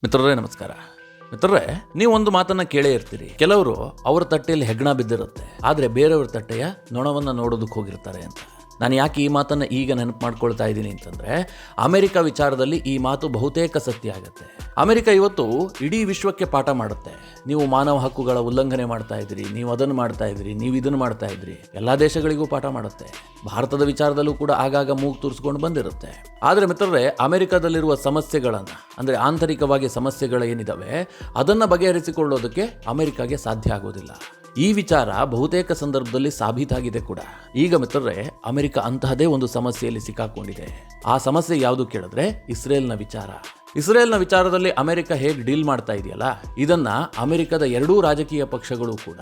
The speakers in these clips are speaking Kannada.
ಮಿತ್ರರೇ ನಮಸ್ಕಾರ. ಮಿತ್ರರೇ, ನೀವು ಒಂದು ಮಾತನ್ನ ಕೇಳೇ ಇರ್ತೀರಿ. ಕೆಲವರು ಅವರ ತಟ್ಟೆಯಲ್ಲಿ ಹೆಗ್ಣ ಬಿದ್ದಿರುತ್ತೆ, ಆದ್ರೆ ಬೇರೆಯವ್ರ ತಟ್ಟೆಯ ನೊಣವನ್ನ ನೋಡೋದಕ್ಕೆ ಹೋಗಿರ್ತಾರೆ ಅಂತ. ನಾನು ಯಾಕೆ ಈ ಮಾತನ್ನ ಈಗ ನೆನಪು ಮಾಡ್ಕೊಳ್ತಾ ಇದ್ದೀನಿ ಅಂತಂದ್ರೆ, ಅಮೆರಿಕ ವಿಚಾರದಲ್ಲಿ ಈ ಮಾತು ಬಹುತೇಕ ಸತ್ಯ ಆಗುತ್ತೆ. ಅಮೆರಿಕ ಇವತ್ತು ಇಡೀ ವಿಶ್ವಕ್ಕೆ ಪಾಠ ಮಾಡುತ್ತೆ. ನೀವು ಮಾನವ ಹಕ್ಕುಗಳ ಉಲ್ಲಂಘನೆ ಮಾಡ್ತಾ ಇದ್ರಿ, ನೀವು ಅದನ್ನು ಮಾಡ್ತಾ ಇದ್ರಿ, ನೀವು ಇದನ್ನು ಮಾಡ್ತಾ ಇದ್ರಿ. ಎಲ್ಲಾ ದೇಶಗಳಿಗೂ ಪಾಠ ಮಾಡುತ್ತೆ. ಭಾರತದ ವಿಚಾರದಲ್ಲೂ ಕೂಡ ಆಗಾಗ ಮೂಗು ತೂರಿಸ್ಕೊಂಡು ಬಂದಿರುತ್ತೆ. ಆದ್ರೆ ಮಿತ್ರರೇ, ಅಮೆರಿಕದಲ್ಲಿರುವ ಸಮಸ್ಯೆಗಳನ್ನ, ಅಂದ್ರೆ ಆಂತರಿಕವಾಗಿ ಸಮಸ್ಯೆಗಳೇನಿದಾವೆ ಅದನ್ನ ಬಗೆಹರಿಸಿಕೊಳ್ಳೋದಕ್ಕೆ ಅಮೆರಿಕಾಗೆ ಸಾಧ್ಯ ಆಗೋದಿಲ್ಲ. ಈ ವಿಚಾರ ಬಹುತೇಕ ಸಂದರ್ಭದಲ್ಲಿ ಸಾಬೀತಾಗಿದೆ ಕೂಡ. ಈಗ ಮಿತ್ರರೇ, ಅಮೆರಿಕ ಅಂತಹದೇ ಒಂದು ಸಮಸ್ಯೆಯಲ್ಲಿ ಸಿಕ್ಕಾಕೊಂಡಿದೆ. ಆ ಸಮಸ್ಯೆ ಯಾವುದು ಕೇಳಿದ್ರೆ ಇಸ್ರೇಲ್ನ ವಿಚಾರ. ಇಸ್ರೇಲ್ನ ವಿಚಾರದಲ್ಲಿ ಅಮೆರಿಕ ಹೇಗೆ ಡೀಲ್ ಮಾಡ್ತಾ ಇದೆಯಲ್ಲ, ಇದನ್ನ ಅಮೆರಿಕದ ಎರಡೂ ರಾಜಕೀಯ ಪಕ್ಷಗಳು ಕೂಡ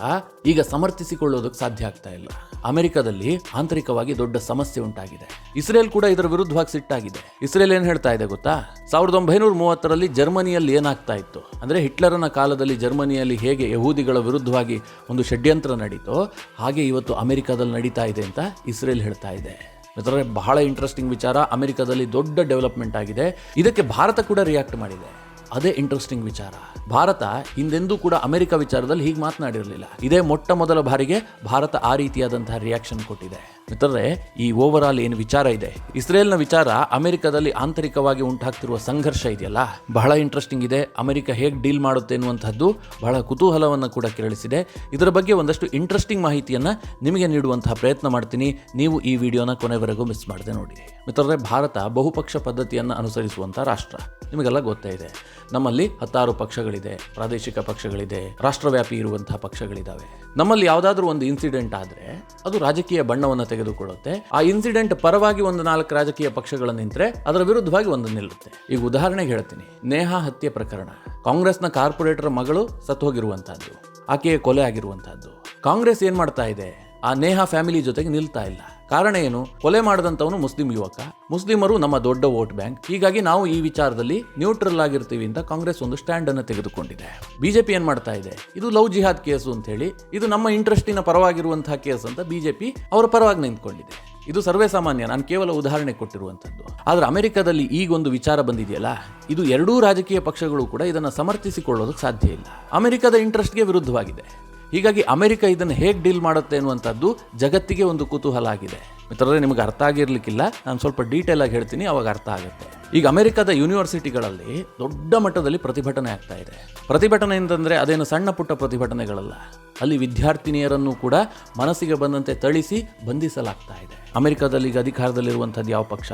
ಈಗ ಸಮರ್ಥಿಸಿಕೊಳ್ಳೋದಕ್ಕೆ ಸಾಧ್ಯ ಆಗ್ತಾ ಇಲ್ಲ. ಅಮೆರಿಕದಲ್ಲಿ ಆಂತರಿಕವಾಗಿ ದೊಡ್ಡ ಸಮಸ್ಯೆ ಉಂಟಾಗಿದೆ. ಇಸ್ರೇಲ್ ಕೂಡ ಇದರ ವಿರುದ್ಧವಾಗಿ ಸಿಟ್ಟಾಗಿದೆ. ಇಸ್ರೇಲ್ ಏನ್ ಹೇಳ್ತಾ ಇದೆ ಗೊತ್ತಾ? 1930ರಲ್ಲಿ ಜರ್ಮನಿಯಲ್ಲಿ ಏನಾಗ್ತಾ ಇತ್ತು ಅಂದ್ರೆ, ಹಿಟ್ಲರನ ಕಾಲದಲ್ಲಿ ಜರ್ಮನಿಯಲ್ಲಿ ಹೇಗೆ ಯಹೂದಿಗಳ ವಿರುದ್ಧವಾಗಿ ಒಂದು ಷಡ್ಯಂತ್ರ ನಡೀತೋ ಹಾಗೆ ಇವತ್ತು ಅಮೆರಿಕದಲ್ಲಿ ನಡೀತಾ ಇದೆ ಅಂತ ಇಸ್ರೇಲ್ ಹೇಳ್ತಾ ಇದೆ. ಮಿತ್ರರೇ, ಬಹಳ ಇಂಟ್ರೆಸ್ಟಿಂಗ್ ವಿಚಾರ. ಅಮೆರಿಕದಲ್ಲಿ ದೊಡ್ಡ ಡೆವಲಪ್ಮೆಂಟ್ ಆಗಿದೆ. ಇದಕ್ಕೆ ಭಾರತ ಕೂಡ ರಿಯಾಕ್ಟ್ ಮಾಡಿದೆ. ಅದೇ ಇಂಟ್ರೆಸ್ಟಿಂಗ್ ವಿಚಾರ. ಭಾರತ ಹಿಂದೆಂದೂ ಕೂಡ ಅಮೆರಿಕ ವಿಚಾರದಲ್ಲಿ ಹೀಗೆ ಮಾತನಾಡಿರಲಿಲ್ಲ. ಇದೇ ಮೊಟ್ಟ ಮೊದಲ ಬಾರಿಗೆ ಭಾರತ ಆ ರೀತಿಯಾದಂತಹ ರಿಯಾಕ್ಷನ್ ಕೊಟ್ಟಿದೆ. ಮಿತ್ರರೇ, ಈ ಓವರ್ ಆಲ್ ಏನು ವಿಚಾರ ಇದೆ, ಇಸ್ರೇಲ್ನ ವಿಚಾರ ಅಮೆರಿಕದಲ್ಲಿ ಆಂತರಿಕವಾಗಿ ಉಂಟಾಗ್ತಿರುವ ಸಂಘರ್ಷ ಇದೆಯಲ್ಲ, ಬಹಳ ಇಂಟ್ರೆಸ್ಟಿಂಗ್ ಇದೆ. ಅಮೆರಿಕ ಹೇಗೆ ಡೀಲ್ ಮಾಡುತ್ತೆ ಎನ್ನುವಂಥದ್ದು ಬಹಳ ಕುತೂಹಲವನ್ನು ಕೂಡ ಕೆರಳಿಸಿದೆ. ಇದರ ಬಗ್ಗೆ ಒಂದಷ್ಟು ಇಂಟ್ರೆಸ್ಟಿಂಗ್ ಮಾಹಿತಿಯನ್ನು ನಿಮಗೆ ನೀಡುವಂತಹ ಪ್ರಯತ್ನ ಮಾಡ್ತೀನಿ. ನೀವು ಈ ವಿಡಿಯೋನ ಕೊನೆವರೆಗೂ ಮಿಸ್ ಮಾಡದೆ ನೋಡಿ. ಮಿತ್ರರೇ, ಭಾರತ ಬಹುಪಕ್ಷ ಪದ್ಧತಿಯನ್ನು ಅನುಸರಿಸುವಂಥ ರಾಷ್ಟ್ರ. ನಿಮಗೆಲ್ಲ ಗೊತ್ತೇ ಇದೆ. ನಮ್ಮಲ್ಲಿ 10 ಪಕ್ಷಗಳಿದೆ, ಪ್ರಾದೇಶಿಕ ಪಕ್ಷಗಳಿದೆ, ರಾಷ್ಟ್ರವ್ಯಾಪಿ ಇರುವಂತಹ ಪಕ್ಷಗಳಿದ್ದಾವೆ. ನಮ್ಮಲ್ಲಿ ಯಾವುದಾದ್ರೂ ಒಂದು ಇನ್ಸಿಡೆಂಟ್ ಆದರೆ ಅದು ರಾಜಕೀಯ ಬಣ್ಣವನ್ನು ತೆಗೆದುಕೊಳ್ಳುತ್ತೆ. ಆ ಇನ್ಸಿಡೆಂಟ್ ಪರವಾಗಿ ಒಂದು 4 ರಾಜಕೀಯ ಪಕ್ಷಗಳು ನಿಂತರೆ ಅದರ ವಿರುದ್ಧವಾಗಿ ಒಂದು ನಿಲ್ಲುತ್ತೆ. ಈಗ ಉದಾಹರಣೆಗೆ ಹೇಳ್ತೀನಿ, ನೇಹಾ ಹತ್ಯೆ ಪ್ರಕರಣ. ಕಾಂಗ್ರೆಸ್ನ ಕಾರ್ಪೊರೇಟರ್ ಮಗಳು ಸತ್ತು ಹೋಗಿರುವಂತಹದ್ದು, ಆಕೆಯ ಕೊಲೆ ಆಗಿರುವಂತಹದ್ದು. ಕಾಂಗ್ರೆಸ್ ಏನ್ ಮಾಡ್ತಾ ಇದೆ? ಆ ನೇಹಾ ಫ್ಯಾಮಿಲಿ ಜೊತೆಗೆ ನಿಲ್ತಾ ಇಲ್ಲ. ಕಾರಣ ಏನು? ಕೊಲೆ ಮಾಡಿದಂಥವನು ಮುಸ್ಲಿಂ ಯುವಕ. ಮುಸ್ಲಿಮರು ನಮ್ಮ ದೊಡ್ಡ ವೋಟ್ ಬ್ಯಾಂಕ್. ಹೀಗಾಗಿ ನಾವು ಈ ವಿಚಾರದಲ್ಲಿ ನ್ಯೂಟ್ರಲ್ ಆಗಿರ್ತೀವಿ ಅಂತ ಕಾಂಗ್ರೆಸ್ ಒಂದು ಸ್ಟ್ಯಾಂಡ್ ಅನ್ನು ತೆಗೆದುಕೊಂಡಿದೆ. ಬಿಜೆಪಿ ಏನ್ ಮಾಡ್ತಾ ಇದೆ? ಇದು ಲವ್ ಜಿಹಾದ್ ಕೇಸು ಅಂತ ಹೇಳಿ, ಇದು ನಮ್ಮ ಇಂಟ್ರೆಸ್ಟಿನ ಪರವಾಗಿರುವಂತಹ ಕೇಸ್ ಅಂತ ಬಿಜೆಪಿ ಅವರ ಪರವಾಗಿ ನಿಂತ್ಕೊಂಡಿದೆ. ಇದು ಸರ್ವೇ ಸಾಮಾನ್ಯ. ನಾನು ಕೇವಲ ಉದಾಹರಣೆ ಕೊಟ್ಟಿರುವಂಥದ್ದು. ಆದ್ರೆ ಅಮೆರಿಕದಲ್ಲಿ ಈಗೊಂದು ವಿಚಾರ ಬಂದಿದೆಯಲ್ಲ, ಇದು ಎರಡೂ ರಾಜಕೀಯ ಪಕ್ಷಗಳು ಕೂಡ ಇದನ್ನು ಸಮರ್ಥಿಸಿಕೊಳ್ಳೋದಕ್ಕೆ ಸಾಧ್ಯ ಇಲ್ಲ. ಅಮೆರಿಕದ ಇಂಟ್ರೆಸ್ಟ್ಗೆ ವಿರುದ್ಧವಾಗಿದೆ. ಹೀಗಾಗಿ ಅಮೆರಿಕ ಇದನ್ನು ಹೇಗೆ ಡೀಲ್ ಮಾಡುತ್ತೆ ಅನ್ನುವಂಥದ್ದು ಜಗತ್ತಿಗೆ ಒಂದು ಕುತೂಹಲ ಆಗಿದೆ. ಮಿತ್ರರೇ, ನಿಮಗೆ ಅರ್ಥ ಆಗಿರ್ಲಿಕ್ಕಿಲ್ಲ, ನಾನು ಸ್ವಲ್ಪ ಡೀಟೇಲ್ ಆಗಿ ಹೇಳ್ತೀನಿ, ಅವಾಗ ಅರ್ಥ ಆಗುತ್ತೆ. ಈಗ ಅಮೆರಿಕದ ಯೂನಿವರ್ಸಿಟಿಗಳಲ್ಲಿ ದೊಡ್ಡ ಮಟ್ಟದಲ್ಲಿ ಪ್ರತಿಭಟನೆ ಆಗ್ತಾ ಇದೆ. ಪ್ರತಿಭಟನೆ ಅಂತಂದ್ರೆ ಅದೇನು ಸಣ್ಣ ಪುಟ್ಟ ಪ್ರತಿಭಟನೆಗಳಲ್ಲ. ಅಲ್ಲಿ ವಿದ್ಯಾರ್ಥಿನಿಯರನ್ನು ಕೂಡ ಮನಸ್ಸಿಗೆ ಬಂದಂತೆ ಥಳಿಸಿ ಬಂಧಿಸಲಾಗ್ತಾ ಇದೆ. ಅಮೆರಿಕದಲ್ಲಿ ಈಗ ಅಧಿಕಾರದಲ್ಲಿರುವಂಥದ್ದು ಯಾವ ಪಕ್ಷ?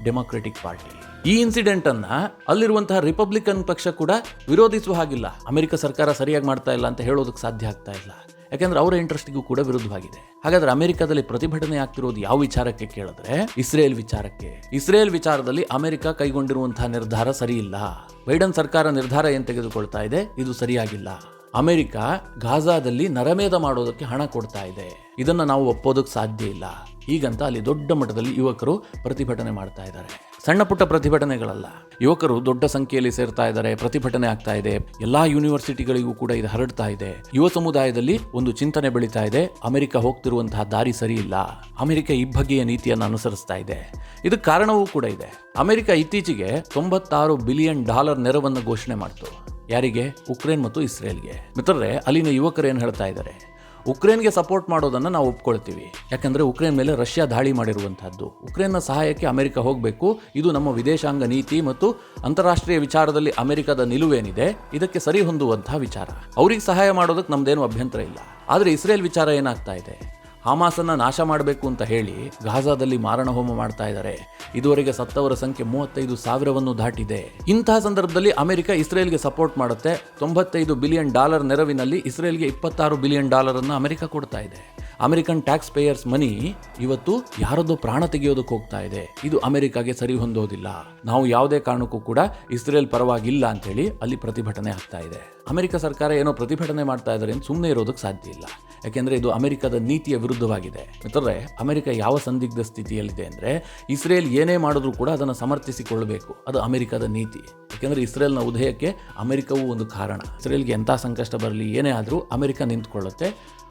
Democratic party. ಈ ಇನ್ಸಿಡೆಂಟ್ ಅನ್ನ ಅಲ್ಲಿರುವಂತಹ ರಿಪಬ್ಲಿಕನ್ ಪಕ್ಷ ಕೂಡ ವಿರೋಧಿಸುವ ಹಾಗಿಲ್ಲ. ಅಮೆರಿಕ ಸರ್ಕಾರ ಸರಿಯಾಗಿ ಮಾಡ್ತಾ ಇಲ್ಲ ಅಂತ ಹೇಳೋದಕ್ಕೆ ಸಾಧ್ಯ ಆಗ್ತಾ ಇಲ್ಲ. ಯಾಕಂದ್ರೆ ಅವರ ಇಂಟ್ರೆಸ್ಟ್ಗೂ ಕೂಡ ವಿರುದ್ಧವಾಗಿದೆ. ಹಾಗಾದ್ರೆ ಅಮೆರಿಕದಲ್ಲಿ ಪ್ರತಿಭಟನೆ ಆಗ್ತಿರೋದು ಯಾವ ವಿಚಾರಕ್ಕೆ ಕೇಳಿದ್ರೆ ಇಸ್ರೇಲ್ ವಿಚಾರಕ್ಕೆ. ಇಸ್ರೇಲ್ ವಿಚಾರದಲ್ಲಿ ಅಮೆರಿಕ ಕೈಗೊಂಡಿರುವಂತಹ ನಿರ್ಧಾರ ಸರಿ ಇಲ್ಲ. ಬೈಡನ್ ಸರ್ಕಾರ ನಿರ್ಧಾರ ಏನ್ ತೆಗೆದುಕೊಳ್ತಾ ಇದೆ, ಇದು ಸರಿಯಾಗಿಲ್ಲ. ಅಮೆರಿಕ ಗಾಜಾದಲ್ಲಿ ನರಮೇಧ ಮಾಡೋದಕ್ಕೆ ಹಣ ಕೊಡ್ತಾ ಇದೆ. ಇದನ್ನ ನಾವು ಒಪ್ಪೋದಕ್ಕೆ ಸಾಧ್ಯ ಇಲ್ಲ. ಹೀಗಂತ ಅಲ್ಲಿ ದೊಡ್ಡ ಮಟ್ಟದಲ್ಲಿ ಯುವಕರು ಪ್ರತಿಭಟನೆ ಮಾಡ್ತಾ ಇದ್ದಾರೆ. ಸಣ್ಣ ಪುಟ್ಟ ಪ್ರತಿಭಟನೆಗಳಲ್ಲ, ಯುವಕರು ದೊಡ್ಡ ಸಂಖ್ಯೆಯಲ್ಲಿ ಸೇರ್ತಾ ಇದ್ದಾರೆ, ಪ್ರತಿಭಟನೆ ಆಗ್ತಾ ಇದೆ. ಎಲ್ಲಾ ಯೂನಿವರ್ಸಿಟಿಗಳಿಗೂ ಕೂಡ ಇದು ಹರಡ್ತಾ ಇದೆ. ಯುವ ಸಮುದಾಯದಲ್ಲಿ ಒಂದು ಚಿಂತನೆ ಬೆಳೀತಾ ಇದೆ, ಅಮೆರಿಕ ಹೋಗ್ತಿರುವಂತಹ ದಾರಿ ಸರಿ ಇಲ್ಲ, ಅಮೆರಿಕ ಇಬ್ಬಗೆಯ ನೀತಿಯನ್ನು ಅನುಸರಿಸ್ತಾ ಇದೆ. ಇದಕ್ಕೆ ಕಾರಣವೂ ಕೂಡ ಇದೆ. ಅಮೆರಿಕ ಇತ್ತೀಚೆಗೆ $96 ಬಿಲಿಯನ್ ನೆರವನ್ನು ಘೋಷಣೆ ಮಾಡ್ತು. ಯಾರಿಗೆ? ಉಕ್ರೇನ್ ಮತ್ತು ಇಸ್ರೇಲ್ಗೆ. ಮಿತ್ರರೇ, ಅಲ್ಲಿನ ಯುವಕರು ಏನು ಹೇಳ್ತಾ ಇದ್ದಾರೆ? ಉಕ್ರೇನ್ಗೆ ಸಪೋರ್ಟ್ ಮಾಡೋದನ್ನು ನಾವು ಒಪ್ಕೊಳ್ತೀವಿ. ಯಾಕಂದ್ರೆ ಉಕ್ರೇನ್ ಮೇಲೆ ರಷ್ಯಾ ದಾಳಿ ಮಾಡಿರುವಂತಹದ್ದು. ಉಕ್ರೇನ್ನ ಸಹಾಯಕ್ಕೆ ಅಮೆರಿಕ ಹೋಗಬೇಕು. ಇದು ನಮ್ಮ ವಿದೇಶಾಂಗ ನೀತಿ ಮತ್ತು ಅಂತಾರಾಷ್ಟ್ರೀಯ ವಿಚಾರದಲ್ಲಿ ಅಮೆರಿಕದ ನಿಲುವೇನಿದೆ ಇದಕ್ಕೆ ಸರಿ ಹೊಂದುವಂತಹ ವಿಚಾರ. ಅವ್ರಿಗೆ ಸಹಾಯ ಮಾಡೋದಕ್ಕೆ ನಮ್ದೇನು ಅಭ್ಯಂತರ ಇಲ್ಲ. ಆದರೆ ಇಸ್ರೇಲ್ ವಿಚಾರ ಏನಾಗ್ತಾ ಇದೆ? ಹಮಾಸನ್ನ ನಾಶ ಮಾಡಬೇಕು ಅಂತ ಹೇಳಿ ಗಾಜಾದಲ್ಲಿ ಮಾರಣ ಹೋಮ ಮಾಡ್ತಾ ಇದ್ದಾರೆ. ಇದುವರೆಗೆ ಸತ್ತವರ ಸಂಖ್ಯೆ 35,000ವನ್ನು ದಾಟಿದೆ. ಇಂತಹ ಸಂದರ್ಭದಲ್ಲಿ ಅಮೆರಿಕ ಇಸ್ರೇಲ್ಗೆ ಸಪೋರ್ಟ್ ಮಾಡುತ್ತೆ. $95 ಬಿಲಿಯನ್ ನೆರವಿನಲ್ಲಿ ಇಸ್ರೇಲ್ಗೆ $26 ಬಿಲಿಯನ್ ಅನ್ನು ಅಮೆರಿಕ ಕೊಡ್ತಾ ಇದೆ. ಅಮೆರಿಕನ್ ಟ್ಯಾಕ್ಸ್ ಪೇಯರ್ಸ್ ಮನಿ ಇವತ್ತು ಯಾರದೋ ಪ್ರಾಣ ತೆಗೆಯೋದಕ್ಕೆ ಹೋಗ್ತಾ ಇದೆ. ಇದು ಅಮೆರಿಕಾಗೆ ಸರಿ ಹೊಂದೋದಿಲ್ಲ. ನಾವು ಯಾವುದೇ ಕಾರಣಕ್ಕೂ ಕೂಡ ಇಸ್ರೇಲ್ ಪರವಾಗಿಲ್ಲ ಅಂತ ಹೇಳಿ ಅಲ್ಲಿ ಪ್ರತಿಭಟನೆ ಆಗ್ತಾ ಇದೆ. ಅಮೆರಿಕ ಸರ್ಕಾರ ಏನೋ ಪ್ರತಿಭಟನೆ ಮಾಡ್ತಾ ಇದ್ದಾರೆ ಅಂತ ಸುಮ್ಮನೆ ಇರೋದಕ್ಕೆ ಸಾಧ್ಯ ಇಲ್ಲ. ಯಾಕೆಂದ್ರೆ ಇದು ಅಮೆರಿಕದ ನೀತಿಯ ವಿರುದ್ಧವಾಗಿದೆ. ಮಿತ್ರರೇ, ಅಮೆರಿಕ ಯಾವ ಸಂದಿಗ್ಧ ಸ್ಥಿತಿಯಲ್ಲಿದೆ ಅಂದ್ರೆ, ಇಸ್ರೇಲ್ ಏನೇ ಮಾಡಿದ್ರೂ ಕೂಡ ಅದನ್ನು ಸಮರ್ಥಿಸಿಕೊಳ್ಳಬೇಕು. ಅದು ಅಮೆರಿಕದ ನೀತಿ. ಯಾಕೆಂದ್ರೆ ಇಸ್ರೇಲ್ನ ಉದಯಕ್ಕೆ ಅಮೆರಿಕವೂ ಒಂದು ಕಾರಣ. ಇಸ್ರೇಲ್ಗೆ ಎಂಥ ಸಂಕಷ್ಟ ಬರಲಿ, ಏನೇ ಆದರೂ ಅಮೆರಿಕ ನಿಂತ್ಕೊಳ್ಳುತ್ತೆ.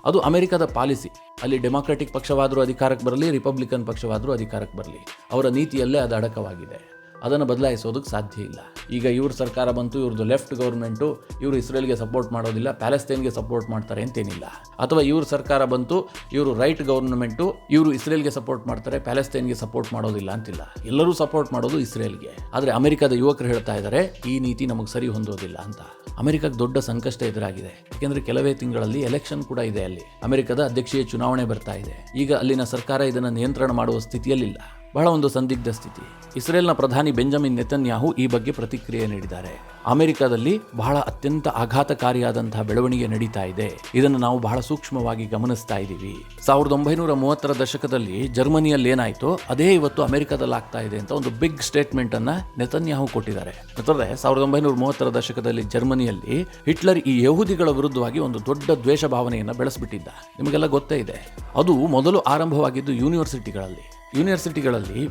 ಅದು ಅಮೆರಿಕದ ಪಾಲಿಸಿ. ಅಲ್ಲಿ ಡೆಮಾಕ್ರೆಟಿಕ್ ಪಕ್ಷವಾದರೂ ಅಧಿಕಾರಕ್ಕೆ ಬರಲಿ, ರಿಪಬ್ಲಿಕನ್ ಪಕ್ಷವಾದರೂ ಅಧಿಕಾರಕ್ಕೆ ಬರಲಿ, ಅವರ ನೀತಿಯಲ್ಲೇ ಅದು ಅಡಕವಾಗಿದೆ. ಅದನ್ನು ಬದಲಾಯಿಸೋದಕ್ಕೆ ಸಾಧ್ಯ ಇಲ್ಲ. ಈಗ ಇವ್ರ ಸರ್ಕಾರ ಬಂತು, ಇವ್ರದ್ದು ಲೆಫ್ಟ್ ಗೌರ್ಮೆಂಟು, ಇವರು ಇಸ್ರೇಲ್ಗೆ ಸಪೋರ್ಟ್ ಮಾಡೋದಿಲ್ಲ, ಪ್ಯಾಲೆಸ್ತೈನ್ಗೆ ಸಪೋರ್ಟ್ ಮಾಡ್ತಾರೆ ಅಂತೇನಿಲ್ಲ. ಅಥವಾ ಇವ್ರ ಸರ್ಕಾರ ಬಂತು, ಇವರು ರೈಟ್ ಗೌರ್ಮೆಂಟು, ಇವರು ಇಸ್ರೇಲ್ಗೆ ಸಪೋರ್ಟ್ ಮಾಡ್ತಾರೆ, ಪ್ಯಾಲೆಸ್ತೈನ್ಗೆ ಸಪೋರ್ಟ್ ಮಾಡೋದಿಲ್ಲ ಅಂತಿಲ್ಲ. ಎಲ್ಲರೂ ಸಪೋರ್ಟ್ ಮಾಡೋದು ಇಸ್ರೇಲ್ಗೆ. ಆದರೆ ಅಮೆರಿಕದ ಯುವಕರು ಹೇಳ್ತಾ ಇದ್ದಾರೆ ಈ ನೀತಿ ನಮಗೆ ಸರಿ ಹೊಂದೋದಿಲ್ಲ ಅಂತ. ಅಮೆರಿಕಕ್ಕೆ ದೊಡ್ಡ ಸಂಕಷ್ಟ ಎದುರಾಗಿದೆ. ಯಾಕೆಂದರೆ ಕೆಲವೇ ತಿಂಗಳಲ್ಲಿ ಎಲೆಕ್ಷನ್ ಕೂಡ ಇದೆ. ಅಲ್ಲಿ ಅಮೆರಿಕದ ಅಧ್ಯಕ್ಷೀಯ ಚುನಾವಣೆ ಬರ್ತಾ ಇದೆ. ಈಗ ಅಲ್ಲಿನ ಸರ್ಕಾರ ಇದನ್ನು ನಿಯಂತ್ರಣ ಮಾಡುವ ಸ್ಥಿತಿಯಲ್ಲಿಲ್ಲ. ಬಹಳ ಒಂದು ಸಂದಿಗ್ಧ ಸ್ಥಿತಿ. ಇಸ್ರೇಲ್ನ ಪ್ರಧಾನಿ ಬೆಂಜಮಿನ್ ನೆತನ್ಯಾಹು ಈ ಬಗ್ಗೆ ಪ್ರತಿಕ್ರಿಯೆ ನೀಡಿದ್ದಾರೆ. ಅಮೆರಿಕದಲ್ಲಿ ಬಹಳ ಅತ್ಯಂತ ಆಘಾತಕಾರಿಯಾದಂತಹ ಬೆಳವಣಿಗೆ ನಡೀತಾ ಇದೆ. ಇದನ್ನು ನಾವು ಬಹಳ ಸೂಕ್ಷ್ಮವಾಗಿ ಗಮನಿಸ್ತಾ ಇದ್ದೀವಿ. 1930ರ ದಶಕದಲ್ಲಿ ಜರ್ಮನಿಯಲ್ಲಿ ಏನಾಯಿತೋ ಅದೇ ಇವತ್ತು ಅಮೆರಿಕದಲ್ಲಿ ಆಗ್ತಾ ಇದೆ ಅಂತ ಒಂದು ಬಿಗ್ ಸ್ಟೇಟ್ಮೆಂಟ್ ಅನ್ನ ನೆತನ್ಯಾಹು ಕೊಟ್ಟಿದ್ದಾರೆ. ಯಾಕಂದ್ರೆ 1930ರ ದಶಕದಲ್ಲಿ ಜರ್ಮನಿಯಲ್ಲಿ ಹಿಟ್ಲರ್ ಈ ಯಹೂದಿಗಳ ವಿರುದ್ಧವಾಗಿ ಒಂದು ದೊಡ್ಡ ದ್ವೇಷ ಭಾವನೆಯನ್ನು ಬೆಳೆಸ್ಬಿಟ್ಟಿದ್ದ. ನಿಮಗೆಲ್ಲ ಗೊತ್ತೇ ಇದೆ. ಅದು ಮೊದಲು ಆರಂಭವಾಗಿದ್ದು ಯೂನಿವರ್ಸಿಟಿಗಳಲ್ಲಿ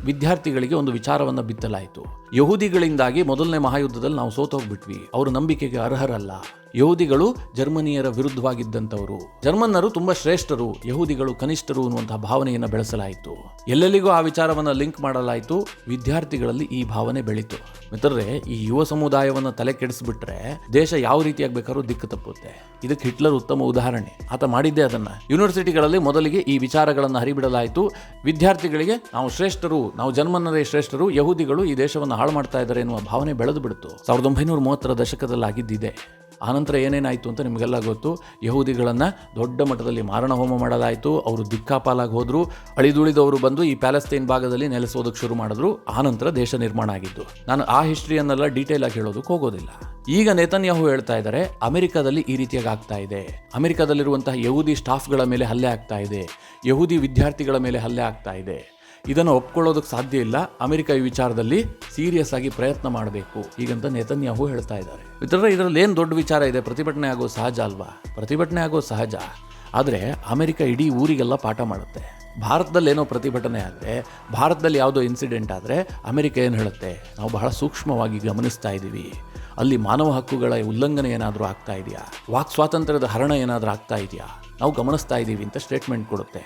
ವಿದ್ಯಾರ್ಥಿಗಳಿಗೆ ಒಂದು ವಿಚಾರವನ್ನು ಬಿತ್ತಲಾಯಿತು. ಯಹೂದಿಗಳಿಂದಾಗಿ ಮೊದಲನೇ ಮಹಾಯುದ್ಧದಲ್ಲಿ ನಾವು ಸೋತೋಗ್ಬಿಟ್ವಿ, ಅವರು ನಂಬಿಕೆಗೆ ಅರ್ಹರಲ್ಲ. ಯಹೂದಿಗಳು ಜರ್ಮನಿಯರ ವಿರುದ್ಧವಾಗಿದ್ದಂಥವರು, ಜರ್ಮನ್ನರು ತುಂಬಾ ಶ್ರೇಷ್ಠರು, ಯಹೂದಿಗಳು ಕನಿಷ್ಠರು ಅನ್ನುವಂತಹ ಭಾವನೆಯನ್ನು ಬೆಳೆಸಲಾಯಿತು. ಎಲ್ಲೆಲ್ಲಿಗೂ ಆ ವಿಚಾರವನ್ನು ಲಿಂಕ್ ಮಾಡಲಾಯಿತು. ವಿದ್ಯಾರ್ಥಿಗಳಲ್ಲಿ ಈ ಭಾವನೆ ಬೆಳೀತು. ಮಿತ್ರರೇ, ಈ ಯುವ ಸಮುದಾಯವನ್ನು ತಲೆ ಕೆಡಿಸ್ಬಿಟ್ರೆ ದೇಶ ಯಾವ ರೀತಿಯಾಗಿ ಬೇಕಾದ್ರೂ ದಿಕ್ಕು ತಪ್ಪುತ್ತೆ. ಇದಕ್ಕೆ ಹಿಟ್ಲರ್ ಉತ್ತಮ ಉದಾಹರಣೆ. ಆತ ಮಾಡಿದ್ದೇ ಅದನ್ನ. ಯೂನಿವರ್ಸಿಟಿಗಳಲ್ಲಿ ಮೊದಲಿಗೆ ಈ ವಿಚಾರಗಳನ್ನು ಹರಿಬಿಡಲಾಯಿತು. ವಿದ್ಯಾರ್ಥಿಗಳಿಗೆ ನಾವು ಶ್ರೇಷ್ಠರು, ನಾವು ಜರ್ಮನ್ನರೇ ಶ್ರೇಷ್ಠರು, ಯಹೂದಿಗಳು ಈ ದೇಶವನ್ನು ಹಾಳು ಮಾಡ್ತಾ ಇದ್ದಾರೆ ಎನ್ನುವ ಭಾವನೆ ಬೆಳೆದು ಬಿಡ್ತು. 1930ರ ದಶಕದಲ್ಲಿ ಆಗಿದ್ದಿದೆ. ಆನಂತರ ಏನೇನಾಯಿತು ಅಂತ ನಿಮಗೆಲ್ಲ ಗೊತ್ತು. ಯಹೂದಿಗಳನ್ನು ದೊಡ್ಡ ಮಟ್ಟದಲ್ಲಿ ಮಾರಣ ಹೋಮ ಮಾಡಲಾಯಿತು. ಅವರು ದಿಕ್ಕಾಪಾಲಾಗಿ ಹೋದ್ರು. ಅಳಿದುಳಿದವರು ಬಂದು ಈ ಪ್ಯಾಲೆಸ್ತೈನ್ ಭಾಗದಲ್ಲಿ ನೆಲೆಸೋದಕ್ಕೆ ಶುರು ಮಾಡಿದ್ರು. ಆನಂತರ ದೇಶ ನಿರ್ಮಾಣ ಆಗಿದ್ದು. ನಾನು ಆ ಹಿಸ್ಟ್ರಿಯನ್ನೆಲ್ಲ ಡೀಟೇಲ್ ಆಗಿ ಹೇಳೋದಕ್ಕೆ ಹೋಗೋದಿಲ್ಲ. ಈಗ ನೆತನ್ಯಾಹು ಹೇಳ್ತಾ ಇದ್ದಾರೆ ಅಮೆರಿಕದಲ್ಲಿ ಈ ರೀತಿಯಾಗಿ ಆಗ್ತಾ ಇದೆ. ಅಮೆರಿಕದಲ್ಲಿರುವಂತಹ ಯಹೂದಿ ಸ್ಟಾಫ್ಗಳ ಮೇಲೆ ಹಲ್ಲೆ ಆಗ್ತಾ ಇದೆ, ಯಹೂದಿ ವಿದ್ಯಾರ್ಥಿಗಳ ಮೇಲೆ ಹಲ್ಲೆ ಆಗ್ತಾ ಇದೆ. ಇದನ್ನು ಒಪ್ಕೊಳ್ಳೋದಕ್ಕೆ ಸಾಧ್ಯ ಇಲ್ಲ. ಅಮೆರಿಕ ಈ ವಿಚಾರದಲ್ಲಿ ಸೀರಿಯಸ್ ಆಗಿ ಪ್ರಯತ್ನ ಮಾಡಬೇಕು ಹೀಗಂತ ನೆತನ್ಯಾಹು ಹೇಳ್ತಾ ಇದ್ದಾರೆ. ಇದರಲ್ಲಿ ಏನು ದೊಡ್ಡ ವಿಚಾರ ಇದೆ? ಪ್ರತಿಭಟನೆ ಆಗೋ ಸಹಜ ಅಲ್ವಾ? ಪ್ರತಿಭಟನೆ ಆಗೋ ಸಹಜ. ಆದರೆ ಅಮೆರಿಕ ಇಡೀ ಊರಿಗೆಲ್ಲ ಪಾಠ ಮಾಡುತ್ತೆ. ಭಾರತದಲ್ಲಿ ಏನೋ ಪ್ರತಿಭಟನೆ ಆದರೆ, ಭಾರತದಲ್ಲಿ ಯಾವುದೋ ಇನ್ಸಿಡೆಂಟ್ ಆದರೆ ಅಮೆರಿಕ ಏನು ಹೇಳುತ್ತೆ? ನಾವು ಬಹಳ ಸೂಕ್ಷ್ಮವಾಗಿ ಗಮನಿಸ್ತಾ ಇದ್ದೀವಿ. ಅಲ್ಲಿ ಮಾನವ ಹಕ್ಕುಗಳ ಉಲ್ಲಂಘನೆ ಏನಾದರೂ ಆಗ್ತಾ ಇದೆಯಾ, ವಾಕ್ ಸ್ವಾತಂತ್ರ್ಯದ ಹರಣ ಏನಾದರೂ ಆಗ್ತಾ ಇದೆಯಾ, ನಾವು ಗಮನಿಸ್ತಾ ಇದ್ದೀವಿ ಅಂತ ಸ್ಟೇಟ್ಮೆಂಟ್ ಕೊಡುತ್ತೆ.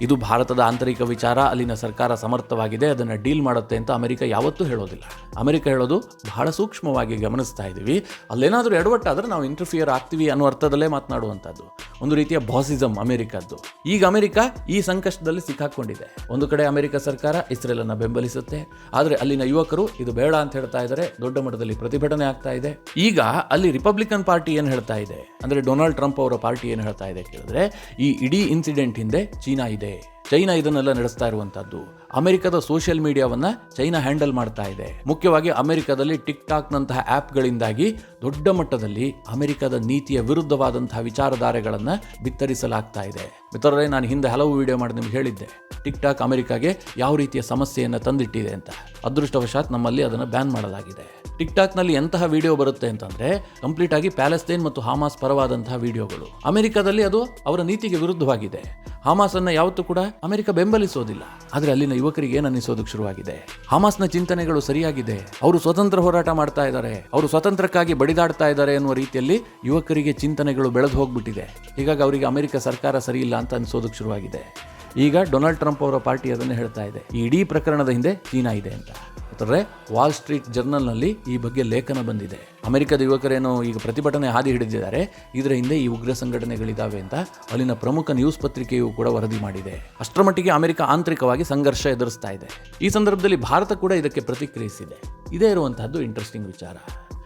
ಇದು ಭಾರತದ ಆಂತರಿಕ ವಿಚಾರ, ಅಲ್ಲಿನ ಸರ್ಕಾರ ಸಮರ್ಥವಾಗಿದೆ, ಅದನ್ನು ಡೀಲ್ ಮಾಡುತ್ತೆ ಅಂತ ಅಮೆರಿಕ ಯಾವತ್ತೂ ಹೇಳೋದಿಲ್ಲ. ಅಮೆರಿಕ ಹೇಳೋದು ಬಹಳ ಸೂಕ್ಷ್ಮವಾಗಿ ಗಮನಿಸ್ತಾ ಇದ್ದೀವಿ, ಅಲ್ಲೇನಾದರೂ ಎಡವಟ್ಟಾದರೆ ನಾವು ಇಂಟರ್ಫಿಯರ್ ಆಗ್ತೀವಿ ಅನ್ನೋ ಅರ್ಥದಲ್ಲೇ ಮಾತನಾಡುವಂಥದ್ದು. ಒಂದು ರೀತಿಯ ಬಾಸಿಸಮ್ ಅಮೆರಿಕದ್ದು. ಈಗ ಅಮೆರಿಕ ಈ ಸಂಕಷ್ಟದಲ್ಲಿ ಸಿಕ್ಕಾಕೊಂಡಿದೆ. ಒಂದು ಕಡೆ ಅಮೆರಿಕ ಸರ್ಕಾರ ಇಸ್ರೇಲನ್ನು ಬೆಂಬಲಿಸುತ್ತೆ, ಆದರೆ ಅಲ್ಲಿನ ಯುವಕರು ಇದು ಬೇಡ ಅಂತ ಹೇಳ್ತಾ ಇದ್ದಾರೆ. ದೊಡ್ಡ ಮಟ್ಟದಲ್ಲಿ ಪ್ರತಿಭಟನೆ ಆಗ್ತಾ ಇದೆ. ಈಗ ಅಲ್ಲಿ ರಿಪಬ್ಲಿಕನ್ ಪಾರ್ಟಿ ಏನು ಹೇಳ್ತಾ ಇದೆ ಅಂದರೆ, ಡೊನಾಲ್ಡ್ ಟ್ರಂಪ್ ಅವರ ಪಾರ್ಟಿ ಏನು ಹೇಳ್ತಾ ಇದೆ ಕೇಳಿದ್ರೆ, ಈ ಇಡೀ ಇನ್ಸಿಡೆಂಟ್ ಹಿಂದೆ ಚೀನಾ ಇದೆ. ಚೈನಾ ಇದನ್ನೆಲ್ಲ ನಡೆಸ್ತಾ ಇರುವಂತದ್ದು. ಅಮೆರಿಕದ ಸೋಷಿಯಲ್ ಮೀಡಿಯಾವನ್ನ ಚೈನಾ ಹ್ಯಾಂಡಲ್ ಮಾಡ್ತಾ ಇದೆ. ಮುಖ್ಯವಾಗಿ ಅಮೆರಿಕದಲ್ಲಿ ಟಿಕ್ ಟಾಕ್ ನಂತಹ ಆ್ಯಪ್ಗಳಿಂದಾಗಿ ದೊಡ್ಡ ಮಟ್ಟದಲ್ಲಿ ಅಮೆರಿಕದ ನೀತಿಯ ವಿರುದ್ಧವಾದಂತಹ ವಿಚಾರಧಾರೆಗಳನ್ನು ಬಿತ್ತರಿಸಲಾಗ್ತಾ ಇದೆ. ಮಿತ್ರರೇ, ನಾನು ಹಿಂದೆ ಹಲವು ವಿಡಿಯೋ ಮಾಡಿ ನಿಮ್ಗೆ ಹೇಳಿದ್ದೆ ಟಿಕ್ ಟಾಕ್ ಅಮೆರಿಕಾಗೆ ಯಾವ ರೀತಿಯ ಸಮಸ್ಯೆಯನ್ನು ತಂದಿಟ್ಟಿದೆ ಅಂತ. ಅದೃಷ್ಟವಶಾತ್ ನಮ್ಮಲ್ಲಿ ಅದನ್ನು ಬ್ಯಾನ್ ಮಾಡಲಾಗಿದೆ. ಟಿಕ್ ಟಾಕ್ನಲ್ಲಿ ಎಂತಹ ವಿಡಿಯೋ ಬರುತ್ತೆ ಅಂತಂದ್ರೆ ಕಂಪ್ಲೀಟ್ ಆಗಿ ಪ್ಯಾಲೆಸ್ತೈನ್ ಮತ್ತು ಹಾಮಾಸ್ ಪರವಾದಂತಹ ವಿಡಿಯೋಗಳು. ಅಮೆರಿಕದಲ್ಲಿ ಅದು ಅವರ ನೀತಿಗೆ ವಿರುದ್ಧವಾಗಿದೆ. ಹಾಮಾಸ್ ಅನ್ನ ಯಾವತ್ತೂ ಕೂಡ ಅಮೆರಿಕ ಬೆಂಬಲಿಸೋದಿಲ್ಲ. ಆದರೆ ಅಲ್ಲಿನ ಯುವಕರಿಗೆ ಏನು ಅನ್ನಿಸೋದಕ್ಕೆ ಶುರುವಾಗಿದೆ? ಹಾಮಾಸ್ನ ಚಿಂತನೆಗಳು ಸರಿಯಾಗಿದೆ, ಅವರು ಸ್ವತಂತ್ರ ಹೋರಾಟ ಮಾಡ್ತಾ ಇದ್ದಾರೆ, ಅವರು ಸ್ವತಂತ್ರಕ್ಕಾಗಿ ಬಡಿದಾಡ್ತಾ ಇದ್ದಾರೆ ಎನ್ನುವ ರೀತಿಯಲ್ಲಿ ಯುವಕರಿಗೆ ಚಿಂತನೆಗಳು ಬೆಳೆದು ಹೋಗ್ಬಿಟ್ಟಿದೆ. ಹೀಗಾಗಿ ಅವರಿಗೆ ಅಮೆರಿಕ ಸರ್ಕಾರ ಸರಿ ಇಲ್ಲ ಅಂತ ಅನಿಸೋದಕ್ಕೆ ಶುರುವಾಗಿದೆ. ಈಗ ಡೊನಾಲ್ಡ್ ಟ್ರಂಪ್ ಅವರ ಪಾರ್ಟಿ ಅದನ್ನೇ ಹೇಳ್ತಾ ಇದೆ, ಈ ಇಡೀ ಪ್ರಕರಣದ ಹಿಂದೆ ಚೀನಾ ಇದೆ ಅಂತ. ವಾಲ್ ಸ್ಟ್ರೀಟ್ ಜರ್ನಲ್ನಲ್ಲಿ ಈ ಬಗ್ಗೆ ಲೇಖನ ಬಂದಿದೆ. ಅಮೆರಿಕದ ಯುವಕರೇನು ಈಗ ಪ್ರತಿಭಟನೆ ಹಾದಿ ಹಿಡಿದಿದ್ದಾರೆ, ಇದರ ಹಿಂದೆ ಈ ಉಗ್ರ ಸಂಘಟನೆಗಳಿದ್ದಾವೆ ಅಂತ ಅಲ್ಲಿನ ಪ್ರಮುಖ ನ್ಯೂಸ್ ಪತ್ರಿಕೆಯು ಕೂಡ ವರದಿ ಮಾಡಿದೆ. ಅಷ್ಟರ ಮಟ್ಟಿಗೆ ಅಮೆರಿಕ ಆಂತರಿಕವಾಗಿ ಸಂಘರ್ಷ ಎದುರಿಸ್ತಾ ಇದೆ. ಈ ಸಂದರ್ಭದಲ್ಲಿ ಭಾರತ ಕೂಡ ಇದಕ್ಕೆ ಪ್ರತಿಕ್ರಿಯಿಸಿದೆ. ಇದೇ ಇರುವಂತಹದ್ದು ಇಂಟ್ರೆಸ್ಟಿಂಗ್ ವಿಚಾರ.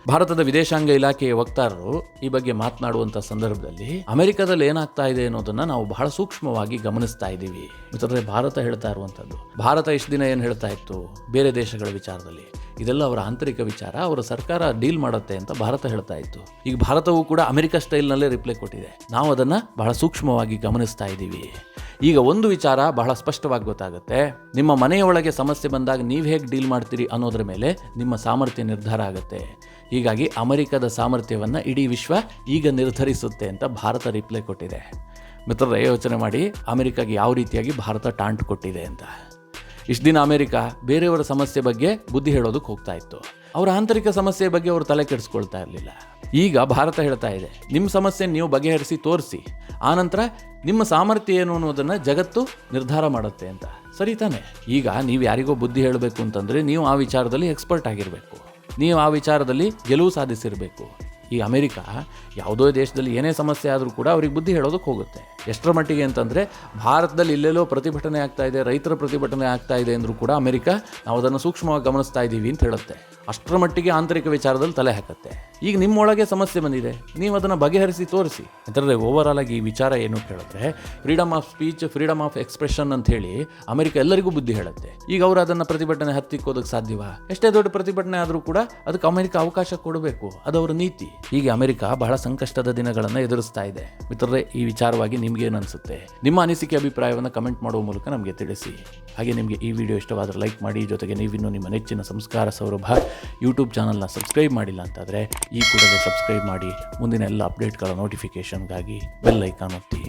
ಭಾರತದ ವಿದೇಶಾಂಗ ಇಲಾಖೆಯ ವಕ್ತಾರರು ಈ ಬಗ್ಗೆ ಮಾತನಾಡುವಂಥ ಸಂದರ್ಭದಲ್ಲಿ ಅಮೆರಿಕದಲ್ಲಿ ಏನಾಗ್ತಾ ಇದೆ ಅನ್ನೋದನ್ನ ನಾವು ಬಹಳ ಸೂಕ್ಷ್ಮವಾಗಿ ಗಮನಿಸ್ತಾ ಇದ್ದೀವಿ. ಮಿತ್ರರೇ, ಭಾರತ ಹೇಳ್ತಾ ಇರುವಂಥದ್ದು, ಭಾರತ ಇಷ್ಟು ದಿನ ಏನು ಹೇಳ್ತಾ ಇತ್ತು ಬೇರೆ ದೇಶಗಳ ವಿಚಾರದಲ್ಲಿ, ಇದೆಲ್ಲ ಅವರ ಆಂತರಿಕ ವಿಚಾರ, ಅವರ ಸರ್ಕಾರ ಡೀಲ್ ಮಾಡುತ್ತೆ ಅಂತ ಭಾರತ ಹೇಳ್ತಾ ಇತ್ತು. ಈಗ ಭಾರತವು ಕೂಡ ಅಮೆರಿಕ ಸ್ಟೈಲ್ನಲ್ಲೇ ರಿಪ್ಲೈ ಕೊಟ್ಟಿದೆ. ನಾವು ಅದನ್ನು ಬಹಳ ಸೂಕ್ಷ್ಮವಾಗಿ ಗಮನಿಸ್ತಾ ಇದ್ದೀವಿ. ಈಗ ಒಂದು ವಿಚಾರ ಬಹಳ ಸ್ಪಷ್ಟವಾಗಿ ಗೊತ್ತಾಗುತ್ತೆ, ನಿಮ್ಮ ಮನೆಯ ಒಳಗೆ ಸಮಸ್ಯೆ ಬಂದಾಗ ನೀವು ಹೇಗೆ ಡೀಲ್ ಮಾಡ್ತೀರಿ ಅನ್ನೋದ್ರ ಮೇಲೆ ನಿಮ್ಮ ಸಾಮರ್ಥ್ಯ ನಿರ್ಧಾರ ಆಗುತ್ತೆ. ಹೀಗಾಗಿ ಅಮೆರಿಕದ ಸಾಮರ್ಥ್ಯವನ್ನು ಇಡೀ ವಿಶ್ವ ಈಗ ನಿರ್ಧರಿಸುತ್ತೆ ಅಂತ ಭಾರತ ರಿಪ್ಲೈ ಕೊಟ್ಟಿದೆ. ಮಿತ್ರರೇ, ಯೋಚನೆ ಮಾಡಿ ಅಮೆರಿಕಾಗೆ ಯಾವ ರೀತಿಯಾಗಿ ಭಾರತ ಟಾಂಟ್ ಕೊಟ್ಟಿದೆ ಅಂತ. ಇಷ್ಟು ದಿನ ಅಮೆರಿಕ ಬೇರೆಯವರ ಸಮಸ್ಯೆ ಬಗ್ಗೆ ಬುದ್ಧಿ ಹೇಳೋದಕ್ಕೆ ಹೋಗ್ತಾ ಇತ್ತು. ಅವರ ಆಂತರಿಕ ಸಮಸ್ಯೆ ಬಗ್ಗೆ ಅವರು ತಲೆ ಕೆಡಿಸ್ಕೊಳ್ತಾ ಇರಲಿಲ್ಲ. ಈಗ ಭಾರತ ಹೇಳ್ತಾ ಇದೆ, ನಿಮ್ಮ ಸಮಸ್ಯೆ ನೀವು ಬಗೆಹರಿಸಿ ತೋರಿಸಿ, ಆನಂತರ ನಿಮ್ಮ ಸಾಮರ್ಥ್ಯ ಏನು ಅನ್ನೋದನ್ನು ಜಗತ್ತು ನಿರ್ಧಾರ ಮಾಡುತ್ತೆ ಅಂತ. ಸರಿ ತಾನೆ? ಈಗ ನೀವು ಯಾರಿಗೋ ಬುದ್ಧಿ ಹೇಳಬೇಕು ಅಂತಂದರೆ ನೀವು ಆ ವಿಚಾರದಲ್ಲಿ ಎಕ್ಸ್ಪರ್ಟ್ ಆಗಿರಬೇಕು, ನೀವು ಆ ವಿಚಾರದಲ್ಲಿ ಗೆಲುವು ಸಾಧಿಸಿರಬೇಕು. ಈ ಅಮೆರಿಕ ಯಾವುದೋ ದೇಶದಲ್ಲಿ ಏನೇ ಸಮಸ್ಯೆ ಆದರೂ ಕೂಡ ಅವ್ರಿಗೆ ಬುದ್ಧಿ ಹೇಳೋದಕ್ಕೆ ಹೋಗುತ್ತೆ. ಎಷ್ಟರ ಮಟ್ಟಿಗೆ ಅಂತಂದರೆ ಭಾರತದಲ್ಲಿ ಇಲ್ಲೆಲ್ಲೋ ಪ್ರತಿಭಟನೆ ಆಗ್ತಾ ಇದೆ, ರೈತರ ಪ್ರತಿಭಟನೆ ಆಗ್ತಾ ಇದೆ ಅಂದರೂ ಕೂಡ ಅಮೆರಿಕ ನಾವು ಅದನ್ನು ಸೂಕ್ಷ್ಮವಾಗಿ ಗಮನಿಸ್ತಾ ಇದ್ದೀವಿ ಅಂತ ಹೇಳುತ್ತೆ. ಅಷ್ಟರ ಮಟ್ಟಿಗೆ ಆಂತರಿಕ ವಿಚಾರದಲ್ಲಿ ತಲೆ ಹಾಕುತ್ತೆ. ಈಗ ನಿಮ್ಮೊಳಗೆ ಸಮಸ್ಯೆ ಬಂದಿದೆ, ನೀವು ಅದನ್ನು ಬಗೆಹರಿಸಿ ತೋರಿಸಿ. ಅದರಲ್ಲಿ ಓವರಾಲ್ ಆಗಿ ಈ ವಿಚಾರ ಏನು ಕೇಳಿದ್ರೆ, freedom of speech, freedom of expression ಅಂತ ಹೇಳಿ ಅಮೆರಿಕ ಎಲ್ಲರಿಗೂ ಬುದ್ಧಿ ಹೇಳುತ್ತೆ. ಈಗ ಅವರು ಅದನ್ನು ಪ್ರತಿಭಟನೆ ಹತ್ತಿಕ್ಕೋದಕ್ಕೆ ಸಾಧ್ಯವಾ? ಎಷ್ಟೇ ದೊಡ್ಡ ಪ್ರತಿಭಟನೆ ಆದರೂ ಕೂಡ ಅದಕ್ಕೆ ಅಮೆರಿಕ ಅವಕಾಶ ಕೊಡಬೇಕು, ಅದು ಅವರ ನೀತಿ. ಹೀಗೆ ಅಮೆರಿಕ ಬಹಳ ಸಂಕಷ್ಟದ ದಿನಗಳನ್ನು ಎದುರಿಸ್ತಾ ಇದೆ. ಮಿತ್ರರೇ, ಈ ವಿಚಾರವಾಗಿ ನಿಮ್ಗೇನು ಅನಿಸುತ್ತೆ? ನಿಮ್ಮ ಅನಿಸಿಕೆ ಅಭಿಪ್ರಾಯವನ್ನು ಕಮೆಂಟ್ ಮಾಡುವ ಮೂಲಕ ನಮಗೆ ತಿಳಿಸಿ. ಹಾಗೆ ನಿಮಗೆ ಈ ವಿಡಿಯೋ ಇಷ್ಟವಾದರೆ ಲೈಕ್ ಮಾಡಿ. ಜೊತೆಗೆ ನೀವಿನ್ನೂ ನಿಮ್ಮ ನೆಚ್ಚಿನ ಸಂಸ್ಕಾರ ಸೌರಭ ಯೂಟ್ಯೂಬ್ ಚಾನಲ್ನ ಸಬ್ಸ್ಕ್ರೈಬ್ ಮಾಡಿಲ್ಲ ಅಂತಾದರೆ ಈ ಕೂಡಲೇ ಸಬ್ಸ್ಕ್ರೈಬ್ ಮಾಡಿ. ಮುಂದಿನ ಎಲ್ಲ ಅಪ್ಡೇಟ್ಗಳ ನೋಟಿಫಿಕೇಷನ್ಗಾಗಿ ಬೆಲ್ ಐಕಾನ್ ಒತ್ತಿ.